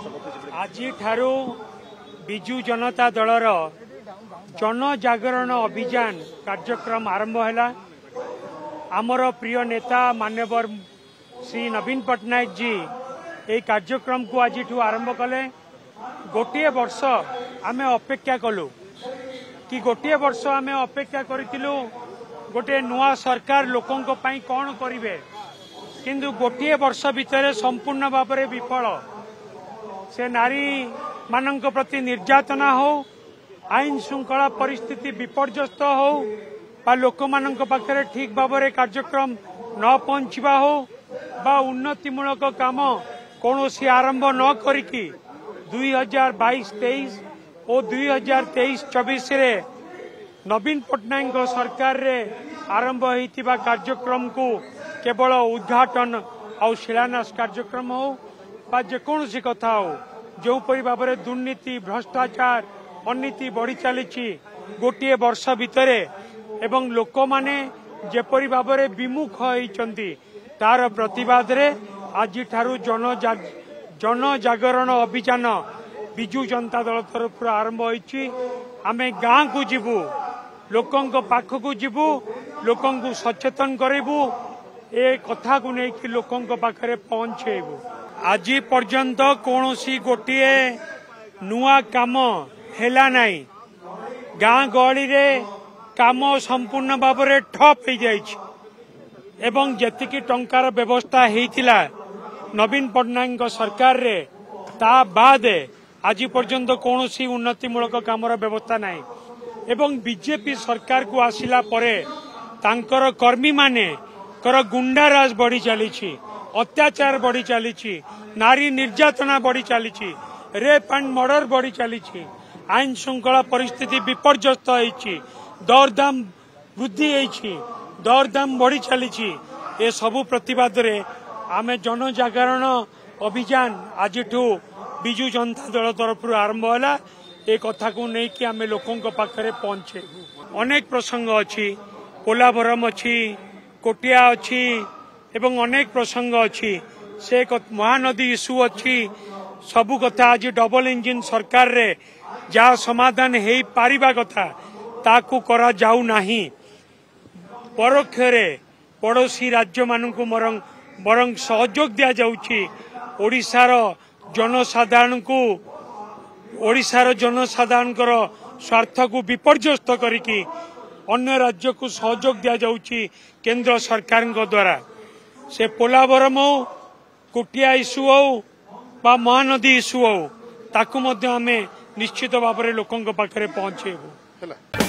आज बिजु जनता दलर जनजागरण अभियान कार्यक्रम आरंभ है। आमर प्रिय नेता मान्यवर श्री नवीन पट्टनायक जी ये कार्यक्रम को आज आरंभ कले। गोटे वर्ष आम अपेक्षा कलु कि गोटे वर्ष आम अपेक्षा करूँ गोटे नुआ सरकार लोकों कौन करेंगे, किंतु गोटे वर्ष भितर संपूर्ण भाव में विफल। से नारी मानक प्रति निर्यातना हो, आईन श्रृंखला परिस्थिति विपर्यस्त हो, बा लोक मानक पाखरे ठीक भाव में कार्यक्रम न पहुंचवा हो, बा उन्नतिमूलक काम कौन सी आरंभ न करिकी 2022-23 और 2023-24 रे नवीन पट्टनायक सरकार रे आरंभ होइतिबा कार्यक्रम को केवल उद्घाटन और शिलान्यास कार्यक्रम हो बा जेकोसी कथा हो, जो परि भाव में दुर्नीति भ्रष्टाचार अनीति बढ़ी चली गोटे वर्ष भितर एवं लोक माने जेपरि भाव में विमुख होइचंती तार प्रतिवाद रे आज ठारू जनजागरण अभियान बिजु जनता दल तरफ आरंभ होइछि। आमे गाँ को जीवु, लोकों पाखक जीवु, लोकों को सचेतन करेबु, ए कथा को लेकिन लोकों पाखरे पहुंचेबु। आज पर्यंत कौन सी गोटे नुआ काम हैला नहीं। गाँ गहली रे काम संपूर्ण भाव में ठप हो जाइछि एवं जेतिकी टंकार व्यवस्था हेतिला नवीन पट्टनायक सरकार रे ता बाद आज पर्यंत कौन सी उन्नतिमूलक कामर व्यवस्था नहीं। एवं बीजेपी सरकार को आसिला परे तांकर कर्मी माने कर गुंडाराज बढ़ी चली, अत्याचार बढ़ी चली, नारी निर्यातना बढ़ी चली, रेप एंड मर्डर बढ़ी चली, आईन श्रृंखला परिस्थिति विपर्यस्त होइछि, दरदाम वृद्धि होइछि, दरदाम बढ़ी चली। ए सबु प्रतिवाद रे आमे जनजागरण अभियान आज बिजु जनता दल तरफ आरंभ है। ए कथा को लेकिन आमे लोकों पाखरे पहुंचे। अनेक प्रसंग अच्छी, पोलाभरम अच्छी, कोटिया अच्छी एवं अनेक प्रसंग अच्छी, से महानदी इश्यू अच्छी। सबु कथा आज डबल इंजिन सरकार रे जहाँ समाधान हो पारिबा कथा ताकू करा जाऊ नहीं। परोक्ष रे पड़ोसी राज्य मानक बरं सहयोग दिया जाउछि। ओडिशार जनसाधारण को ओडिशार जनसाधारण स्वार्थ को विपर्यस्त करिकी अन्य राज्य को सहयोग दिया जाउछि केंद्र सरकार द्वारा। से पोलाभरम हो, कोटिया इश्यू हो बा महानदी इश्यू हो, ताकू मध्य आमे निश्चित भाव में लोकों पाखरे पहुंचेबू।